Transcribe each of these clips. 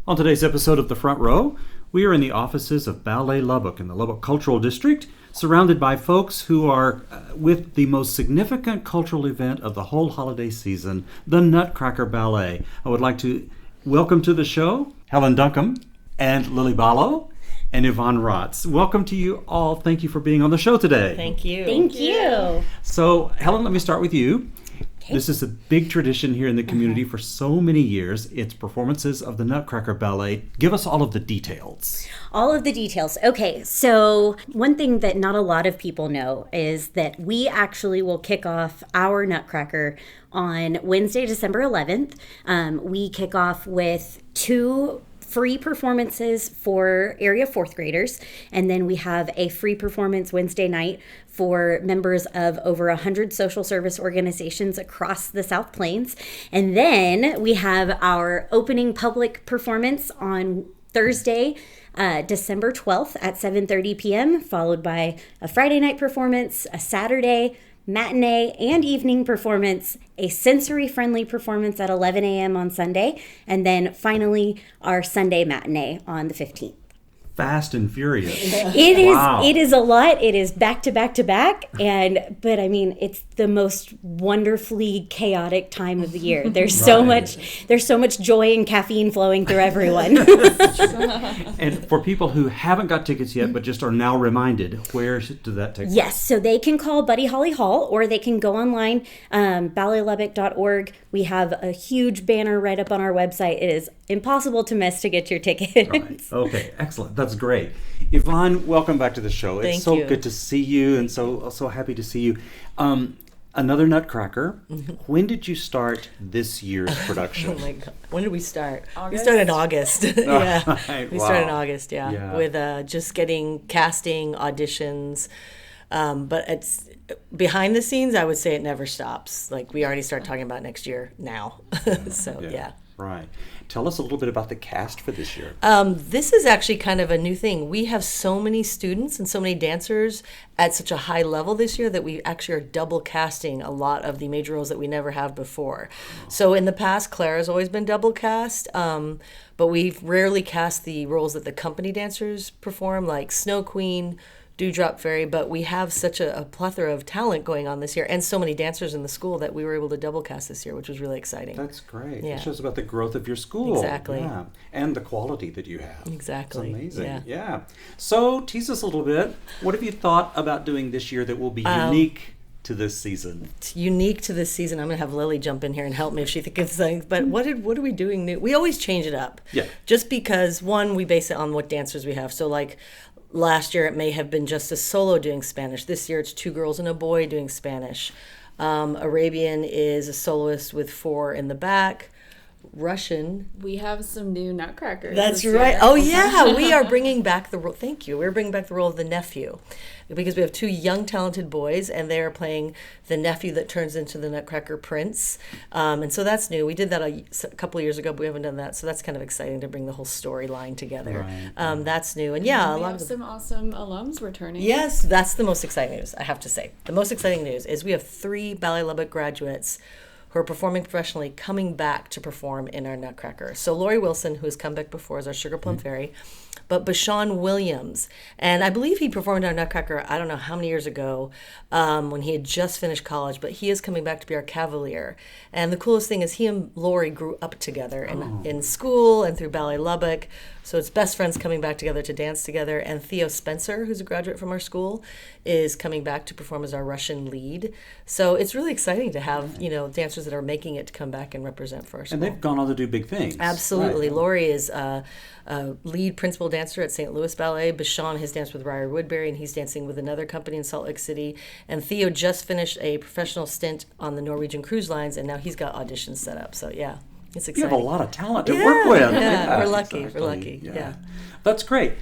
On today's episode of The Front Row, we are in the offices of Ballet Lubbock in the Lubbock Cultural District, surrounded by folks who are with the most significant cultural event of the whole holiday season, the Nutcracker Ballet. I would like to welcome to the show Helen Duncum and Balogh and Yvonne Racz. Welcome to you all. Thank you for being on the show today. Thank you. Thank you. So, Helen, let me start with you. This is a big tradition here in the community for so many years. It's performances of the Nutcracker Ballet. Give us all of the details. All of the details. Okay, so one thing that not a lot of people know is that we actually will kick off our Nutcracker on Wednesday, December 11th. We kick off with two free performances for area fourth graders, and then we have a free performance Wednesday night for members of over 100 social service organizations across the South Plains. And then we have our opening public performance on Thursday, December 12th at 7:30 p.m., followed by a Friday night performance, a Saturday matinee and evening performance, a sensory-friendly performance at 11 a.m. on Sunday, and then finally our Sunday matinee on the 15th. Fast and furious. It is a lot. It is back to back to back, but I mean, it's the most wonderfully chaotic time of the year. There's so much joy and caffeine flowing through everyone. And for people who haven't got tickets yet but just are now reminded, where does that take place? Yes, so they can call Buddy Holly Hall, or they can go online, balletlubbock.org. We have a huge banner right up on our website. It is impossible to miss to get your tickets. Right. Okay, excellent. That's great. Yvonne, welcome back to the show. It's so good to see you, and so happy to see you. Another Nutcracker. Mm-hmm. When did you start this year's production? Oh my God. When did we start? August? We started in August. Yeah. Right. We started in August, with just getting casting, auditions. But it's behind the scenes, I would say it never stops. Like, we already start talking about next year now. Yeah. Right. Tell us a little bit about the cast for this year. This is actually kind of a new thing. We have so many students and so many dancers at such a high level this year that we actually are double casting a lot of the major roles that we never have before. So in the past, Clara's always been double cast, but we've rarely cast the roles that the company dancers perform, like Snow Queen, Dewdrop Fairy, but we have such a plethora of talent going on this year and so many dancers in the school that we were able to double cast this year, which was really exciting. That's great. Yeah. It shows about the growth of your school. Exactly. Yeah. And the quality that you have. Exactly. It's amazing. Yeah. So tease us a little bit. What have you thought about doing this year that will be unique to this season? It's unique to this season. I'm going to have Lily jump in here and help me if she thinks of things. But what are we doing new? We always change it up. Yeah. Just because, one, we base it on what dancers we have. So like last year, it may have been just a solo doing Spanish. This year, it's two girls and a boy doing Spanish. Arabian is a soloist with four in the back. Russian. We have some new Nutcrackers. That's right. Oh, yeah. We are bringing back the role. Thank you. We're bringing back the role of the nephew, because we have two young, talented boys, and they are playing the nephew that turns into the Nutcracker Prince. And so that's new. We did that a couple of years ago, but we haven't done that. So that's kind of exciting to bring the whole storyline together. Right. That's new. And yeah, we have some awesome alums returning. Yes, that's the most exciting news, I have to say. The most exciting news is we have 3 Ballet Lubbock graduates who are performing professionally coming back to perform in our Nutcracker. So Lori Wilson, who has come back before, is our Sugar Plum Fairy, but Bashawn Williams, and I believe he performed our Nutcracker, I don't know how many years ago, when he had just finished college, but he is coming back to be our Cavalier. And the coolest thing is he and Lori grew up together in school and through Ballet Lubbock. So it's best friends coming back together to dance together. And Theo Spencer, who's a graduate from our school, is coming back to perform as our Russian lead. So it's really exciting to have, dancers that are making it to come back and represent for our school. And they've gone on to do big things. Absolutely. Right. Lori is a lead principal dancer at St. Louis Ballet. Bashawn has danced with Ryder Woodbury, and he's dancing with another company in Salt Lake City. And Theo just finished a professional stint on the Norwegian Cruise Lines, and now he's got auditions set up. So, yeah. It's exciting. You have a lot of talent to work with. Yeah, we're lucky. Exactly. We're lucky. Yeah. That's great.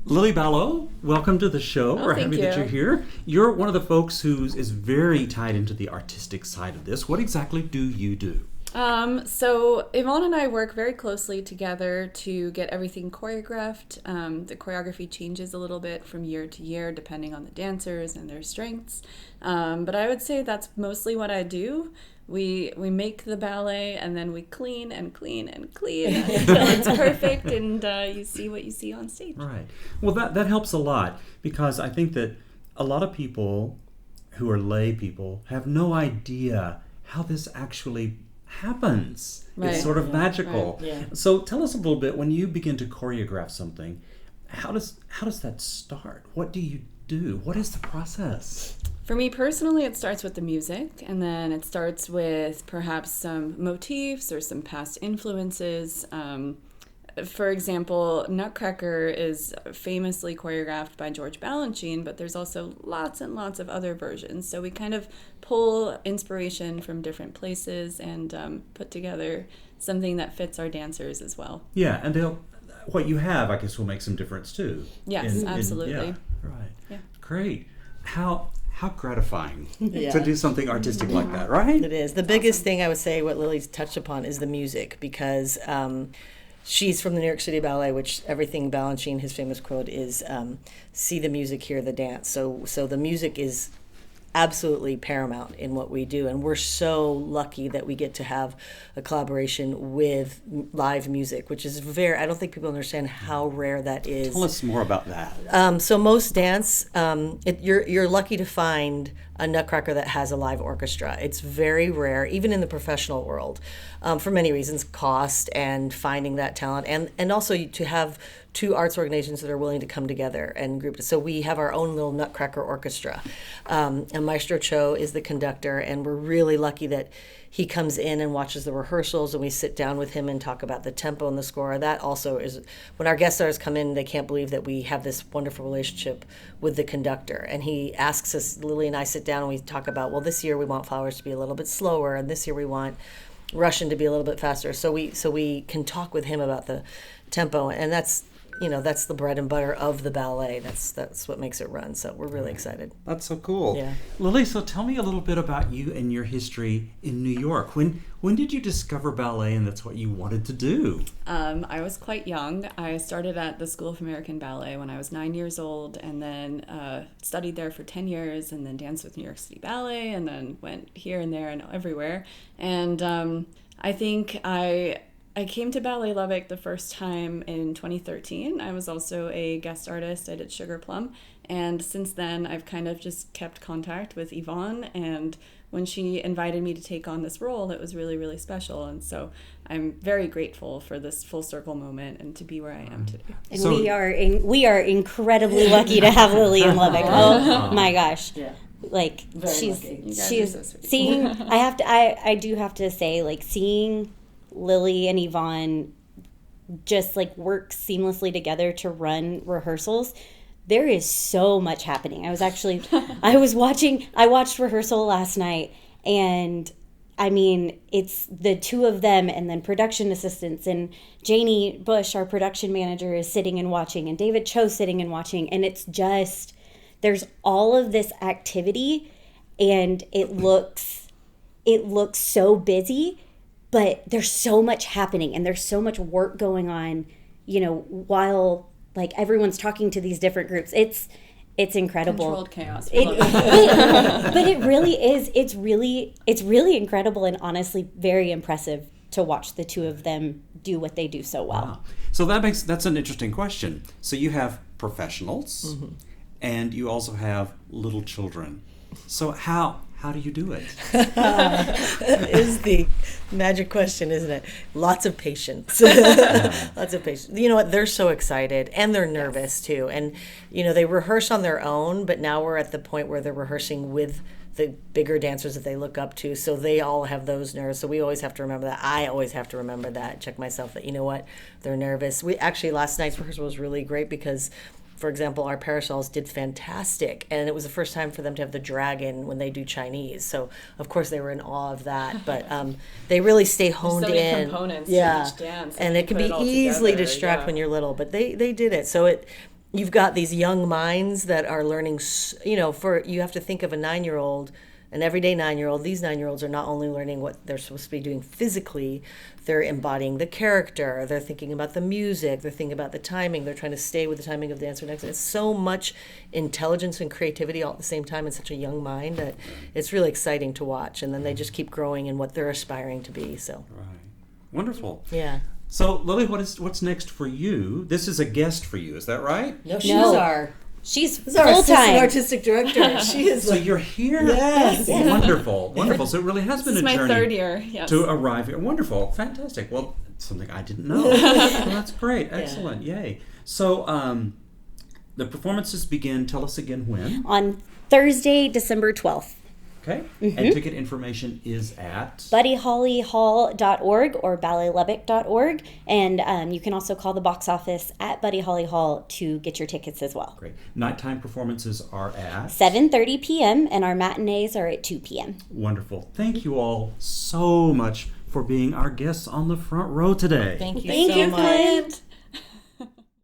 Balogh, welcome to the show. We're happy that you're here. You're one of the folks who is very tied into the artistic side of this. What exactly do you do? So Yvonne and I work very closely together to get everything choreographed. The choreography changes a little bit from year to year depending on the dancers and their strengths. But I would say that's mostly what I do. we make the ballet, and then we clean and clean and clean until it's perfect, and you see what you see on stage. Right. Well, that helps a lot, because I think that a lot of people who are lay people have no idea how this actually happens. Right. It's sort of magical. Right. Yeah. So tell us a little bit, when you begin to choreograph something, how does that start? What do you do? What is the process? For me personally, it starts with the music, and then it starts with perhaps some motifs or some past influences. For example, Nutcracker is famously choreographed by George Balanchine, but there's also lots and lots of other versions. So we kind of pull inspiration from different places and put together something that fits our dancers as well. Yeah, and what you have, I guess, will make some difference too. Yes, absolutely. Yeah, right. Yeah. Great. How gratifying Yeah. to do something artistic like that, right? It is. The biggest thing I would say, what Lily's touched upon, is the music, because she's from the New York City Ballet, which everything Balanchine, his famous quote is, see the music, hear the dance. So the music is absolutely paramount in what we do, and we're so lucky that we get to have a collaboration with live music, which is I don't think people understand how rare that is. Tell us more about that. So most dance, you're lucky to find a Nutcracker that has a live orchestra. It's very rare, even in the professional world, for many reasons: cost and finding that talent, and also to have two arts organizations that are willing to come together and group. So we have our own little Nutcracker orchestra, and Maestro Cho is the conductor, and we're really lucky that he comes in and watches the rehearsals, and we sit down with him and talk about the tempo and the score. That also is, when our guest stars come in, they can't believe that we have this wonderful relationship with the conductor. And he asks us, Lily and I sit down and we talk about, well, this year we want Flowers to be a little bit slower, and this year we want Russian to be a little bit faster. So we can talk with him about the tempo, and that's the bread and butter of the ballet. That's what makes it run. So we're really excited. That's so cool. Yeah. Lily, so tell me a little bit about you and your history in New York. When did you discover ballet and that's what you wanted to do? I was quite young. I started at the School of American Ballet when I was 9 years old, and then studied there for 10 years, and then danced with New York City Ballet, and then went here and there and everywhere. And I think I came to Ballet Lubbock the first time in 2013. I was also a guest artist. I did Sugar Plum. And since then, I've kind of just kept contact with Yvonne. And when she invited me to take on this role, it was really, really special. And so I'm very grateful for this full circle moment and to be where I am today. And we are incredibly lucky to have Lily in Lubbock. Oh my gosh. Yeah. Like Very she's lucky. You guys she's are so sweet. seeing I do have to say, like, seeing Lily and Yvonne just like work seamlessly together to run rehearsals. There is so much happening. I watched rehearsal last night, and I mean, it's the two of them and then production assistants, and Janie Bush, our production manager, is sitting and watching, and David Cho sitting and watching, and it's just, there's all of this activity, and it looks so busy, but there's so much happening and there's so much work going on, while like everyone's talking to these different groups. It's incredible. Controlled chaos. But it really is. It's really incredible and honestly very impressive to watch the two of them do what they do so well. Wow. So that's an interesting question. So you have professionals, and you also have little children. So how do you do it? That is the magic question, isn't it? Lots of patience. Lots of patience. You know what? They're so excited, and they're nervous too. And they rehearse on their own, but now we're at the point where they're rehearsing with the bigger dancers that they look up to. So they all have those nerves. So we always have to remember that. I always have to remember that. Check myself that they're nervous. We actually, last night's rehearsal was really great because, for example, our parasols did fantastic, and it was the first time for them to have the dragon when they do Chinese. So, of course, they were in awe of that. But they really stay honed so many in. Components yeah, to each dance, and it can be easily distract when you're little. But they did it. So you've got these young minds that are learning. You have to think of a 9-year-old an everyday 9-year-old. These 9-year-olds are not only learning what they're supposed to be doing physically, they're embodying the character, they're thinking about the music, they're thinking about the timing, they're trying to stay with the timing of the dance or next. It's so much intelligence and creativity all at the same time in such a young mind that it's really exciting to watch. And then they just keep growing in what they're aspiring to be. So Right. Wonderful. yeah. So, Lily, what's next for you? This is a guest for you, is that right? No, she's No. our She's this is our assistant full-time. artistic director. She is So you're here? Yes. Wonderful, wonderful. So it really has been This is a my journey 3rd year. Yes. to arrive here. Wonderful, fantastic. Well, something I didn't know. Well, that's great, excellent, yay. So the performances begin, tell us again when. On Thursday, December 12th. Okay, and ticket information is at? buddyhollyhall.org or balletlubbock.org. And you can also call the box office at Buddy Holly Hall to get your tickets as well. Great. Nighttime performances are at? 7:30 p.m. and our matinees are at 2 p.m. Wonderful. Thank you all so much for being our guests on the front row today. Thank you Thank so you, much. Clint.